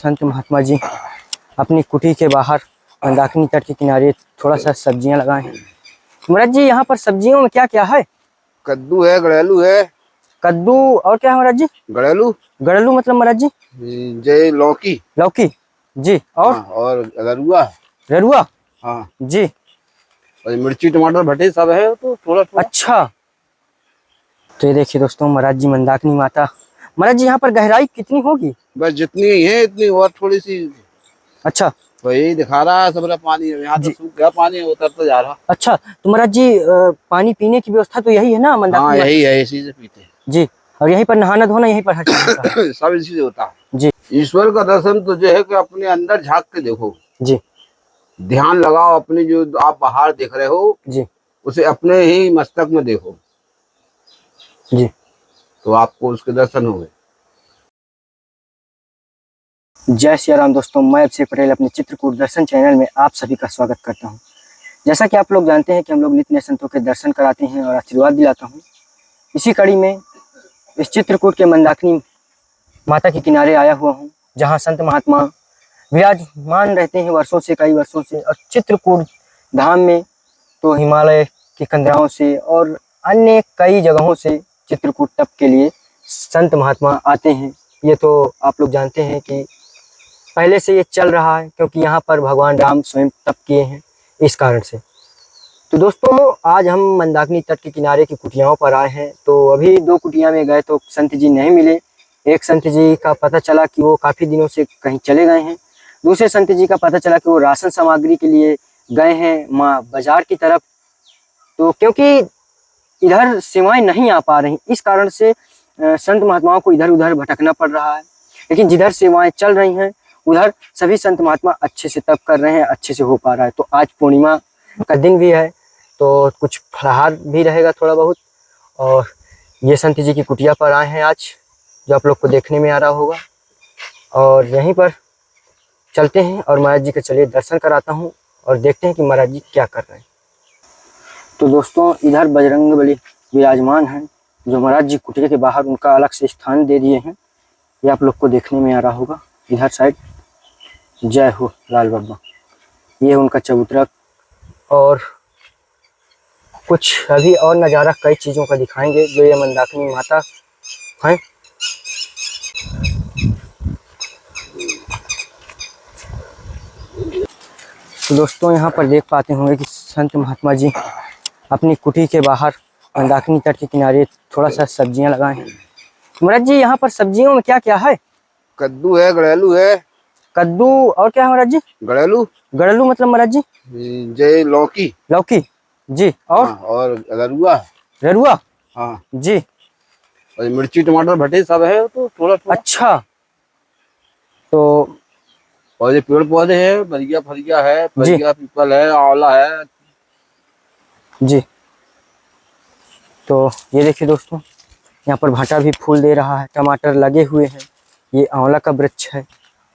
संत महात्मा जी अपनी कुटी के बाहर मंदाकिनी तट के किनारे थोड़ा सा सब्जियां लगाए हैं। महाराज जी यहाँ पर सब्जियों में क्या क्या है? कद्दू है, गड़ेलू है। कद्दू और क्या है महाराज जी? गड़ेलू। गड़लू मतलब महाराज जी? जय लौकी। लौकी जी। हाँ, और ररुआ। ररुआ हाँ जी। और मिर्ची टमाटर भटे सब है, तो थोड़ा थोड़ा। अच्छा, तो ये देखिए दोस्तों, महाराज जी मंदाकिनी माता। महाराज जी यहाँ पर गहराई कितनी होगी? बस जितनी है इतनी, और थोड़ी सी। अच्छा, तो यही दिखा रहा है सबरा पानी, यहाँ तो सूख गया पानी, उतरता जा रहा। अच्छा, तो महाराज जी पानी पीने की व्यवस्था तो यही है ना मंदाकिनी? हाँ यही है, इसी से पीते हैं जी। और यहीं पर नहाना धोना यहीं पर हर चीज होता है। सब इसी से होता है जी। ईश्वर का दर्शन तो जो है कि अपने अंदर झांक के देखो जी। ध्यान लगाओ, अपने जो आप बाहर देख रहे हो जी। उसे अपने ही मस्तक में देखो, जी। तो आपको उसके दर्शन होंगे। जय श्री राम दोस्तों, मैं अभिषेक पटेल अपने चित्रकूट दर्शन चैनल में आप सभी का स्वागत करता हूं। जैसा कि आप लोग जानते हैं कि हम लोग नित्य नए संतों के दर्शन कराते हैं और आशीर्वाद दिलाता हूं। इसी कड़ी में इस चित्रकूट के मंदाकिनी माता के किनारे आया हुआ हूं, जहां संत महात्मा विराजमान रहते हैं वर्षों से, कई वर्षों से। और चित्रकूट धाम में तो हिमालय के कंदराओं से और अन्य कई जगहों से चित्रकूट तप के लिए संत महात्मा आते हैं। ये तो आप लोग जानते हैं कि पहले से ये चल रहा है, क्योंकि यहाँ पर भगवान राम स्वयं तप किए हैं, इस कारण से। तो दोस्तों, आज हम मंदाकिनी तट के किनारे की कुटियाओं पर आए हैं। तो अभी दो कुटिया में गए तो संत जी नहीं मिले। एक संत जी का पता चला कि वो काफ़ी दिनों से कहीं चले गए हैं। दूसरे संत जी का पता चला कि वो राशन सामग्री के लिए गए हैं माँ बाजार की तरफ। तो क्योंकि इधर सेवाएं नहीं आ पा रही, इस कारण से संत महात्माओं को इधर उधर भटकना पड़ रहा है। लेकिन जिधर सेवाएं चल रही हैं उधर सभी संत महात्मा अच्छे से तप कर रहे हैं, अच्छे से हो पा रहा है। तो आज पूर्णिमा का दिन भी है, तो कुछ फलाहार भी रहेगा थोड़ा बहुत। और ये संत जी की कुटिया पर आए हैं आज, जो आप लोग को देखने में आ रहा होगा। और यहीं पर चलते हैं और महाराज जी के चलिए दर्शन कराता हूँ और देखते हैं कि महाराज जी क्या कर रहे हैं। तो दोस्तों, इधर बजरंगबली विराजमान हैं, जो महाराज जी कुटिया के बाहर उनका अलग से स्थान दे दिए हैं। ये आप लोग को देखने में आ रहा होगा इधर साइड। जय हो लाल बाबा। ये उनका चबूतरा और कुछ अभी और नज़ारा कई चीज़ों का दिखाएंगे जो ये मंदाकिनी माता हैं। तो दोस्तों, यहाँ पर देख पाते होंगे कि संत महात्मा जी अपनी कुटी के बाहर मंदाकिनी तट के किनारे थोड़ा सा सब्जियां लगाए हैं। महाराज जी यहाँ पर सब्जियों में क्या क्या है? कद्दू है, गड़ेलू है। कद्दू और क्या है महाराज जी? गड़ेलू। गड़लू मतलब महाराज जी? जय लौकी। लौकी जी। और हाँ, और ररुआ। ररुआ हाँ जी। और मिर्ची टमाटर भटे सब है, तो थोड़ा थोड़ा। अच्छा, तो और ये पेड़ पौधे हैं, बरिया फरिया है, बरिया पीपल है, आंवला है जी। तो ये देखिए दोस्तों, यहाँ पर भाटा भी फूल दे रहा है, टमाटर लगे हुए हैं। ये आंवला का वृक्ष है।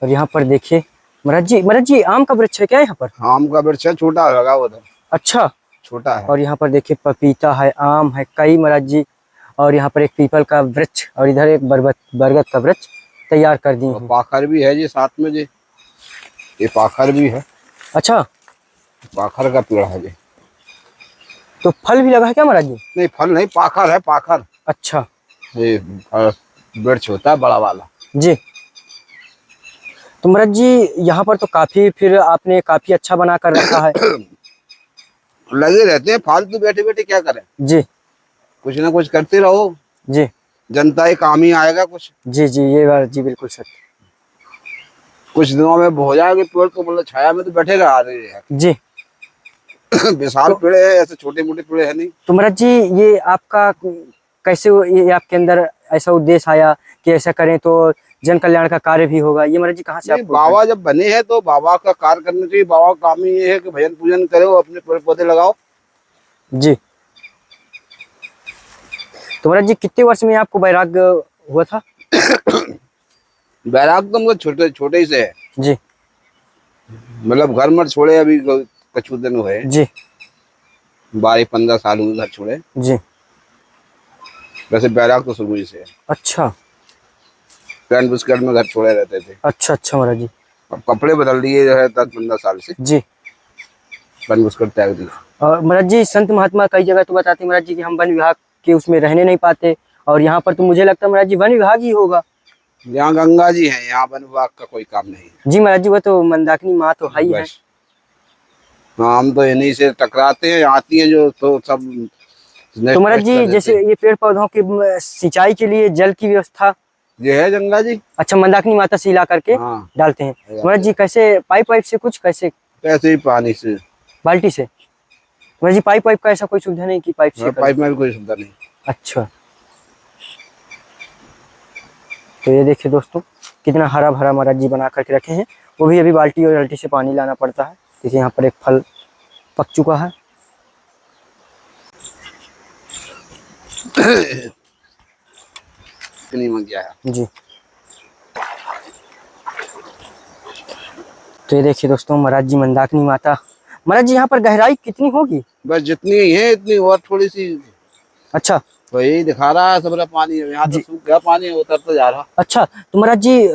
और यहाँ पर देखिए महाराज जी आम का वृक्ष है क्या यहाँ पर? आम का वृक्ष है, छोटा लगा उधर। अच्छा, छोटा है। और यहाँ पर देखिए पपीता है, आम है कई महाराज जी। और यहाँ पर एक पीपल का वृक्ष और इधर एक बरगद का वृक्ष तैयार कर दिए हैं। पाखर भी है जी साथ में जी, ये पाखर भी है। अच्छा, पाखर का पेड़ है जी। तो फल भी लगा है क्या महाराज जी? नहीं, फल नहीं, पाखर है, पाखर। अच्छा, ये वृक्ष होता है बड़ा वाला जी। तो महाराज जी यहाँ पर तो काफी फिर आपने काफी अच्छा बना कर रखा है। लगे रहते हैं, फालतू बैठे बैठे क्या करें जी, कुछ ना कुछ करते रहो जी। जनता ही काम ही आएगा कुछ। जी जी, ये बात जी बिल्कुल सत्य। कुछ दिनों में हो जाएगा पेड़, तो मतलब छाया में तो बैठेगा आ रही है जी। विशाल पेड़ है, ऐसे छोटे मोटे पेड़ है नहीं। तो महाराज जी ये आपका कैसे, ये आपके अंदर ऐसा उद्देश्य आया कि ऐसा करें तो जन कल्याण का कार्य भी होगा? ये महाराज जी कहाँ से आपको? बाबा जब बने हैं तो बाबा का कार्य करना चाहिए। बाबा का काम ही ये है कि भजन पूजन करो, अपने पेड़ पौधे लगाओ जी। तो महाराज जी कितने वर्ष में आपको वैराग्य हुआ था? वैराग्य तो मुझे छोटे छोटे ही से है जी। मतलब घर मत छोड़े, अभी कुछ दिन हुए जी, 12-15 साल हुए घर छोड़े जी। वैसे वैराग्य तो शुरू ही से है। अच्छा, पैंट बुस्कट में घर छोड़े रहते थे। अच्छा अच्छा महाराज जी। अब कपड़े बदल दिए जो है 10-15 साल से, जी। पैंट बुस्कट त्याग दिए। और महाराज जी संत महात्मा कई जगह तो बताते हैं महाराज जी कि हम वन विभाग के उसमें रहने नहीं पाते, और यहाँ पर तो मुझे लगता है महाराज जी वन विभाग ही होगा। यहाँ गंगा जी है, यहाँ वन विभाग का कोई काम नहीं है। जी महाराज जी, वो तो मंदाकिनी माँ तो है ही है। हाँ, हम तो इन्हीं से टकराते हैं, आती है जो तो सब। तो महाराज जी जैसे ये पेड़ पौधों की सिंचाई के लिए जल की व्यवस्था ये है गंगा जी। अच्छा, मंदाकिनी माता से हिला करके हाँ, डालते हैं महाराज जी। कैसे पाइप वाइप से कुछ कैसे कैसे ही पानी से, बाल्टी से महाराज जी? पाइप वाइप का ऐसा कोई सुविधा नहीं कि पाइप से? पाइप में भी कोई सुविधा नहीं। अच्छा, तो ये देखिए दोस्तों कितना हरा भरा महाराज जी बना करके रखे हैं। वो भी अभी बाल्टी और बाल्टी से पानी लाना पड़ता है। देखिए यहाँ पर एक फल पक चुका है। में गया है जी। तो ये देखिए दोस्तों महाराज जी मंदाकिनी माता। महाराज जी यहाँ पर गहराई कितनी होगी? बस जितनी है इतनी, और थोड़ी सी। अच्छा, वही दिखा रहा है सबरा पानी, यहाँ तो सूख गया पानी, उतरता जा रहा। अच्छा तो महाराज जी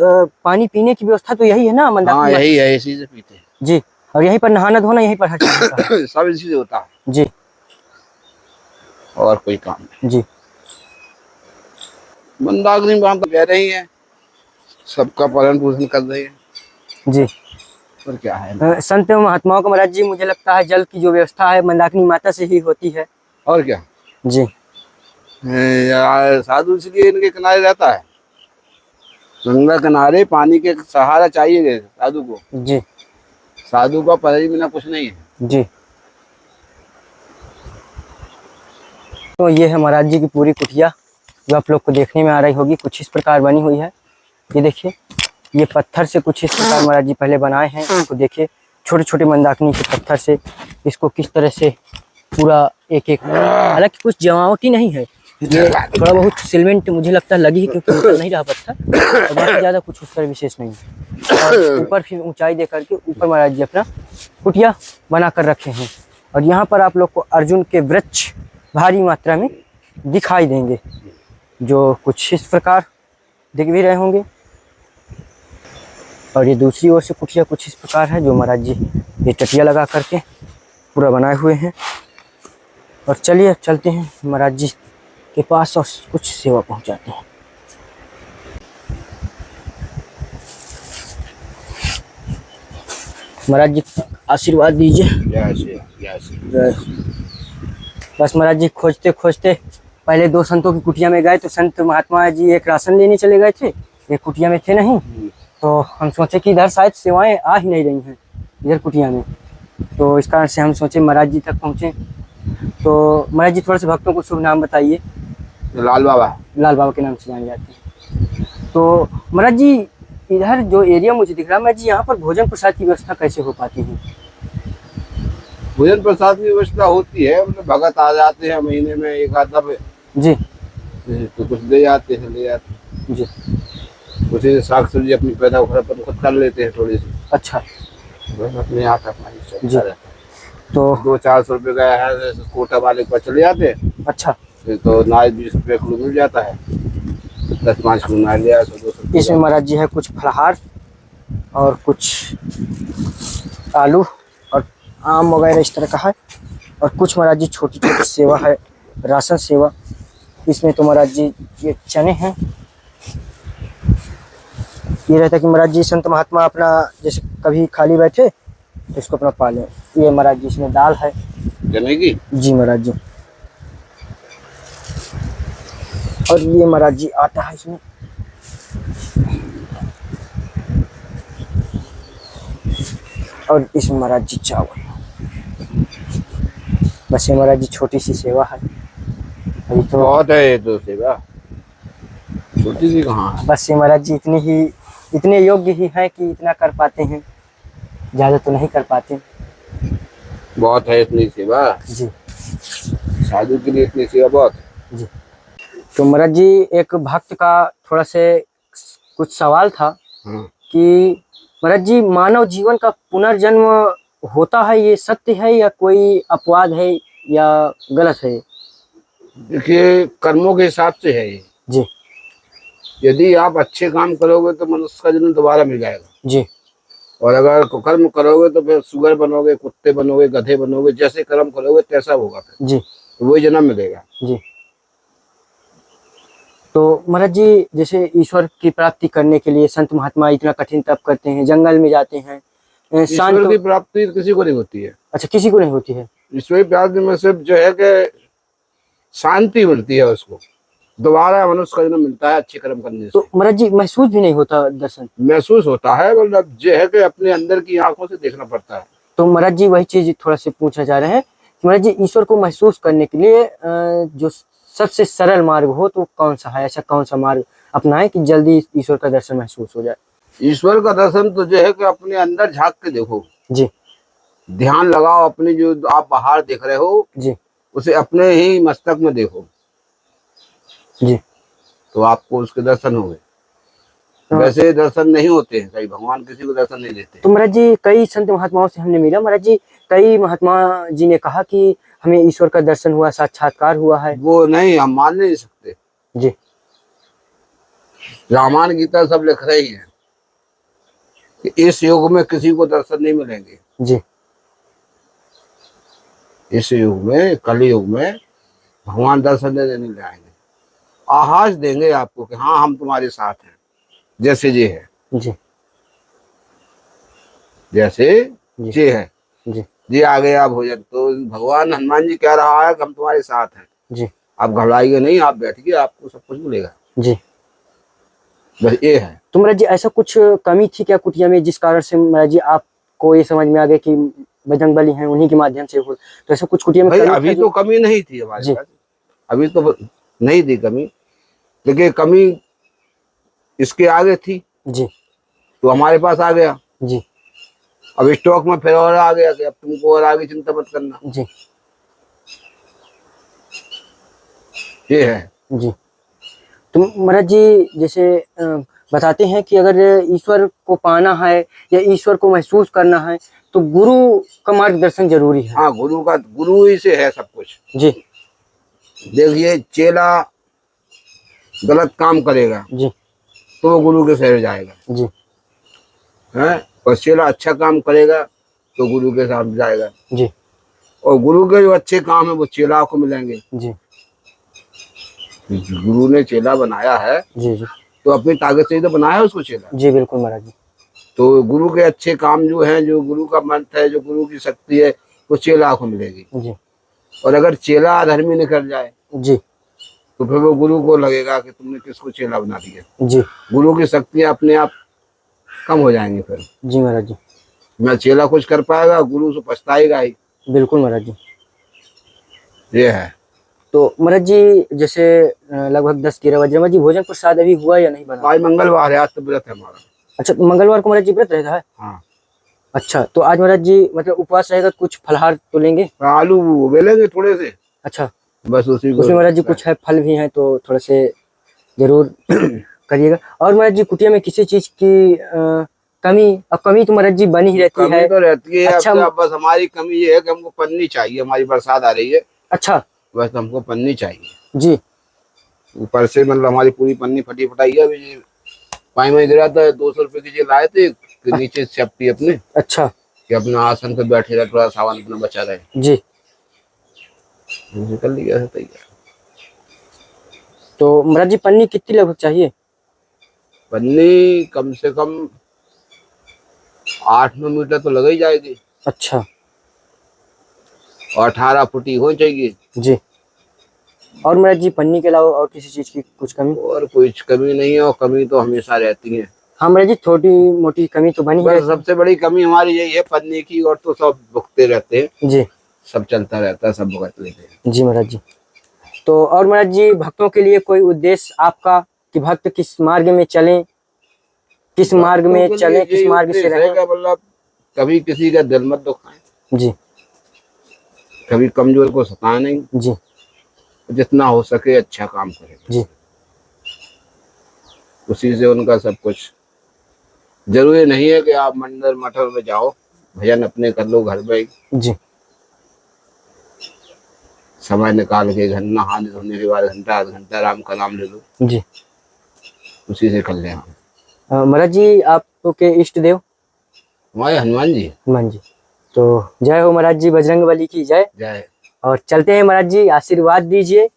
पानी पीने की व्यवस्था तो यही है ना मंदाकिनी? हाँ यही है, इसी से पीते हैं जी। और यहीं पर नहाना धोना यहीं पर हर चीज होता है? सब इसी से होता है जी। और कोई काम नहीं जी। मंदाकिनी मां तो कह रही है, सबका पालन पोषण कर रही है जी। और क्या है। संत महात्माओं का महाराज जी मुझे लगता है जल की जो व्यवस्था है मंदाकिनी माता से ही होती है। और क्या जी। साधु इसलिए इनके किनारे रहता है, गंगा किनारे पानी के सहारा चाहिए साधु को। जी। साधु का पढ़ाई बिना कुछ नहीं है। जी। तो ये है महाराज जी की पूरी कुटिया, जो आप लोग को देखने में आ रही होगी। कुछ इस प्रकार बनी हुई है। ये देखिए, ये पत्थर से कुछ इस प्रकार महाराज जी पहले बनाए हैं। इसको देखिए, छोटे छोटे मंदाकिनी के पत्थर से इसको किस तरह से पूरा एक एक, हालांकि कुछ जमावटी नहीं है, ये थोड़ा बहुत सीमेंट मुझे लगता है लगी है, क्योंकि ऊपर नहीं रहा पत्थर, और बाकी ज़्यादा कुछ उस तरह विशेष नहीं है। और ऊपर फिर ऊंचाई दे करके ऊपर महाराज जी अपना कुटिया बना कर रखे हैं। और यहाँ पर आप लोग को अर्जुन के वृक्ष भारी मात्रा में दिखाई देंगे, जो कुछ इस प्रकार दिख भी रहे होंगे। और ये दूसरी ओर से कुटिया कुछ इस प्रकार है, जो महाराज जी ये टटिया लगा करके पूरा बनाए हुए हैं। और चलिए चलते हैं महाराज जी के पास और कुछ सेवा पहुंचाते हैं। महाराज जी आशीर्वाद दीजिए। बस महाराज जी खोजते खोजते पहले दो संतों की कुटिया में गए, तो संत महात्मा जी एक राशन लेने चले गए थे, एक कुटिया में थे नहीं, तो हम सोचे कि इधर शायद सेवाएं आ ही नहीं रही हैं इधर कुटिया में, तो इस कारण से हम सोचे महाराज जी तक पहुँचे। तो महाराज जी थोड़ा सा भक्तों को शुभ नाम बताइए। लाल बाबा। लाल बाबा के नाम से जाने जाते हैं। तो महाराज जी इधर जो एरिया मुझे दिख रहा है महाराज जी, यहाँ पर भोजन प्रसाद की व्यवस्था कैसे हो पाती है? भोजन प्रसाद की व्यवस्था होती है, मतलब भगत आ जाते हैं महीने में एक आधा जी, तो कुछ ले जाते हैं जी। कुछ साग सब्जी अपनी पैदा खुद कर लेते हैं थोड़ी सी। अच्छा, बस अपने यहाँ का जी। तो 200-400 रुपये का है, कोटा वाले के पास चले जाते हैं। अच्छा, तो नाज 20 रुपये किलो मिल जाता है, 10-5 किलो नाज लिया 100-200। इसमें महाराज जी है कुछ फलाहार और कुछ आलू और आम वगैरह इस तरह का है, और कुछ महाराज जी छोटी छोटी सेवा है, राशन सेवा। इसमें तो महाराज जी ये चने हैं। ये रहता है कि महाराज जी संत महात्मा अपना जैसे कभी खाली बैठे तो इसको अपना पालें। ये महाराज जी इसमें दाल है चने की। जी महाराज जी। और ये महाराज जी आटा है इसमें। और इसमें महाराज जी चावल। बस ये महाराज जी छोटी सी सेवा है। अभी तो बहुत है ये तो सेवा, छोटी सी कहाँ है। बस ये महाराज जी इतने योग्य ही हैं कि इतना कर पाते हैं, ज़्यादा तो नहीं कर पाते। बहुत है इतनी सेवा जी, साधु के लिए, इतनी सेवा बहुत है जी। तो महाराज जी एक भक्त का थोड़ा से कुछ सवाल था कि महाराज जी मानव जीवन का पुनर्जन्म होता है, ये सत्य है या कोई अपवाद है या गलत है? देखिए कर्मों के हिसाब से है ये जी। यदि आप अच्छे काम करोगे तो मनुष्य का जन्म दोबारा मिल जाएगा जी। और अगर कुकर्म करोगे तो फिर सुअर बनोगे, कुत्ते बनोगे, गधे बनोगे, जैसे कर्म करोगे तैसा होगा फिर, जी। तो वही जन्म मिलेगा। जी। तो महाराज जी जैसे ईश्वर की प्राप्ति करने के लिए संत महात्मा इतना कठिन तप करते हैं, जंगल में जाते हैं, ईश्वर की प्राप्ति किसी को नहीं होती है। अच्छा, किसी को नहीं होती है। ईश्वर की प्राप्ति में सिर्फ जो है कि शांति मिलती है उसको, दोबारा मनुष्य का जन्म मिलता है अच्छे कर्म करने से। तो महाराज जी महसूस भी नहीं होता दर्शन? महसूस होता है, मतलब जो है कि अपने अंदर की आंखों से देखना पड़ता है। तो महाराज जी वही चीज थोड़ा सा पूछना चाह रहे हैं कि महाराज जी ईश्वर को महसूस करने के लिए जो सबसे सरल मार्ग हो तो कौन सा है, ऐसा कौन सा मार्ग अपनाएं कि जल्दी ईश्वर का दर्शन महसूस हो जाए? ईश्वर का दर्शन तो जो है कि अपने अंदर झांक के देखो जी। ध्यान लगाओ, अपनी जो आप बाहर देख रहे हो जी। उसे अपने ही मस्तक में देखो जी। तो आपको उसके दर्शन होंगे। वैसे दर्शन नहीं होते हैं, कई भगवान किसी को दर्शन नहीं देते। तो महाराज जी कई संत महात्माओं से हमने मिला, महाराज जी कई महात्मा जी ने कहा कि हमें ईश्वर का दर्शन हुआ, साक्षात्कार हुआ है। वो नहीं, हम मान नहीं सकते। जी। रामायण गीता सब लिख रही है कि इस युग में किसी को दर्शन नहीं मिलेंगे। जी। इस युग में, कलयुग में भगवान दर्शन देने नहीं आएंगे, आभास देंगे आपको कि हाँ हम तुम्हारे साथ हैं, जैसे ये है। जी। जैसे ये है। जी। जी आ गया भोजन, तो भगवान हनुमान जी कह रहा है कि हम तुम्हारे साथ हैं। जी। आप घबराइए नहीं, आप बैठिए, आपको सब कुछ मिलेगा। जी। बस ये है। तो महाराज जी ऐसा कुछ कमी थी क्या कुटिया में जिस कारण से महाराज जी आपको ये समझ में आ गया कि बजरंग बली हैं, उन्हीं के माध्यम से हो? तो ऐसा कुछ कुटिया में भाई कमी अभी तो कमी नहीं थी हमारे पास, अभी तो नहीं थी कमी, लेकिन कमी इसके आगे थी। जी। तो हमारे पास आ गया। जी। अब स्टॉक में फिर और आ गया कि अब तुमको और आगे चिंता मत करना। जी। ये है। जी। तो महाराज जी जैसे बताते हैं कि अगर ईश्वर को पाना है या ईश्वर को महसूस करना है तो गुरु का मार्गदर्शन जरूरी है। हाँ, गुरु ही से है सब कुछ। जी। देखिए चेला गलत काम करेगा जी। तो वो गुरु के शहर जाएगा। जी। है, और चेला अच्छा काम करेगा तो गुरु के साथ जाएगा। जी। और गुरु के जो अच्छे काम है वो चेला को मिलेंगे। जी। गुरु ने चेला बनाया है। जी। जी। तो अपनी ताकत से ही तो बनाया है उसको चेला। जी बिल्कुल महाराज जी। तो गुरु के अच्छे काम जो है, जो गुरु का मंत्र है, जो गुरु की शक्ति है, वो चेला को मिलेगी। जी। और अगर चेला अधर्मी निकल जाए जी तो फिर वो गुरु को लगेगा कि तुमने किसको चेला बना दिया। जी। गुरु की शक्ति अपने आप कम हो जाएंगी फिर। जी महाराज जी। ना चेला कुछ कर पाएगा, गुरु से पछताएगा ही। बिल्कुल महाराज जी। ये है। तो महाराज जी जैसे लगभग 10-11 बजे, महाराज जी भोजन प्रसाद अभी हुआ या नहीं बना? आज मंगलवार है, आज तो व्रत है हमारा। अच्छा, तो मंगलवार को महाराज जी व्रत रहता है? हाँ। अच्छा, तो आज महाराज जी मतलब उपवास रहेगा, कुछ फलहार तो लेंगे? आलू बेलेंगे थोड़े से। अच्छा, बस उसी को। उसमें महाराज जी कुछ है, फल भी हैं तो थोड़े से जरूर करिएगा। और महाराज जी कुटिया में किसी चीज की कमी, अब कमी तो महाराज जी बनी ही रहती है। कमी तो रहती है। अच्छा, अब बस हमारी कमी ये है कि हमको पन्नी चाहिए, हमारी बरसात आ रही है। अच्छा, बस हमको पन्नी चाहिए जी। ऊपर से, मतलब हमारी पूरी पन्नी फटी फटाई है। अभी पानी में गिरा था, 200 रुपए की चीज लाए थे कि नीचे सेफ्टी अपने। अच्छा, कि अपने आसन पे बैठे रहे, थोड़ा सामान अपना बचा रहे। जी। निकल लिया है तैयार। तो महाराज जी पन्नी कितनी लगभग चाहिए? पन्नी कम से कम 8-9 मीटर तो लग ही जाएगी। अच्छा। और 18 फुटी हो चाहिए। जी। और महाराज जी पन्नी के अलावा और किसी चीज की कुछ कमी? और कुछ कमी नहीं है, और कमी तो हमेशा रहती है। हाँ महाराज जी छोटी मोटी कमी तो बनी है। सबसे बड़ी कमी हमारी यही है पन्नी की, और तो सब भुगते रहते हैं। जी। सब चलता रहता है, सब भुगत लेते हैं। जी महाराज जी। तो और महाराज जी भक्तों के लिए कोई उद्देश्य आपका कि भक्त किस मार्ग में चलें, किस मार्ग में चलें, किस मार्ग से रहें? मतलब कभी किसी का दिल मत दुखाएं। जी। कभी कमजोर को सताएं नहीं। जी। जितना हो सके अच्छा काम करें। जी। उसी से उनका सब कुछ। जरूरी नहीं है कि आप मंदिर मठर में जाओ, भजन अपने कर लो घर में। जी। समय निकाल के घर नहाने धोने के बाद घंटा आध घंटा आराम का नाम ले लो। जी। उसी से कर लें हम। महाराज जी आपके इष्ट देव? हमारे हनुमान जी। हनुमान जी। तो जय हो महाराज जी, बजरंगबली की जय। जय। और चलते हैं महाराज जी, आशीर्वाद दीजिए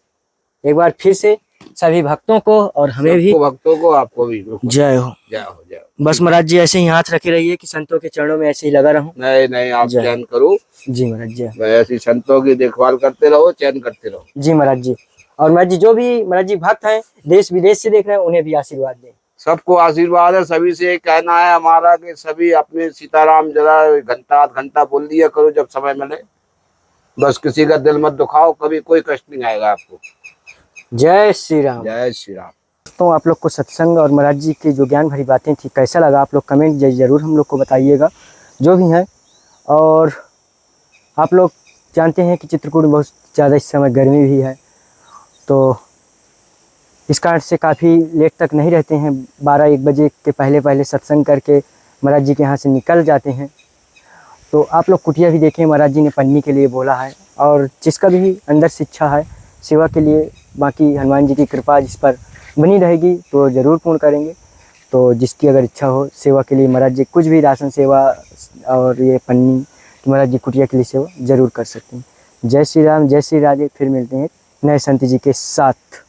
एक बार फिर से सभी भक्तों को और हमें भी। भक्तों को, आपको भी। जय हो। जय हो, जय हो। बस महाराज जी ऐसे ही हाथ रखे रहिए कि संतों के चरणों में ऐसे ही लगा रहूं। नहीं नहीं, आप चयन करो। जी महाराज जी। ऐसी संतों की देखभाल करते रहो, चयन करते रहो। जी महाराज जी। और महाराज जी जो भी महाराज जी भक्त हैं देश विदेश से देख रहे हैं उन्हें भी आशीर्वाद दें। सबको आशीर्वाद है। सभी से कहना है हमारा कि सभी अपने सीताराम जरा घंटा आध घंटा बोल दिया करो जब समय मिले। बस किसी का दिल मत दुखाओ, कभी कोई कष्ट नहीं आएगा आपको। जय श्री राम। जय श्री राम। तो आप लोग को सत्संग और महाराज जी की जो ज्ञान भरी बातें थी कैसा लगा, आप लोग कमेंट जरूर हम लोग को बताइएगा जो भी हैं। और आप लोग जानते हैं कि चित्रकूट में बहुत ज़्यादा इस समय गर्मी भी है, तो इस कारण से काफ़ी लेट तक नहीं रहते हैं। 12-1 बजे के पहले सत्संग करके महाराज जी के यहाँ से निकल जाते हैं। तो आप लोग कुटिया भी देखें, महाराज जी ने पन्नी के लिए बोला है। और जिसका भी अंदर से इच्छा है सेवा के लिए, बाकी हनुमान जी की कृपा जिस पर बनी रहेगी तो ज़रूर पूर्ण करेंगे। तो जिसकी अगर इच्छा हो सेवा के लिए, महाराज जी कुछ भी राशन सेवा और ये पन्नी, तो महाराज जी कुटिया के लिए सेवा ज़रूर कर सकते हैं। जय श्री राम, जय श्री राधे। फिर मिलते हैं नए संत जी के साथ।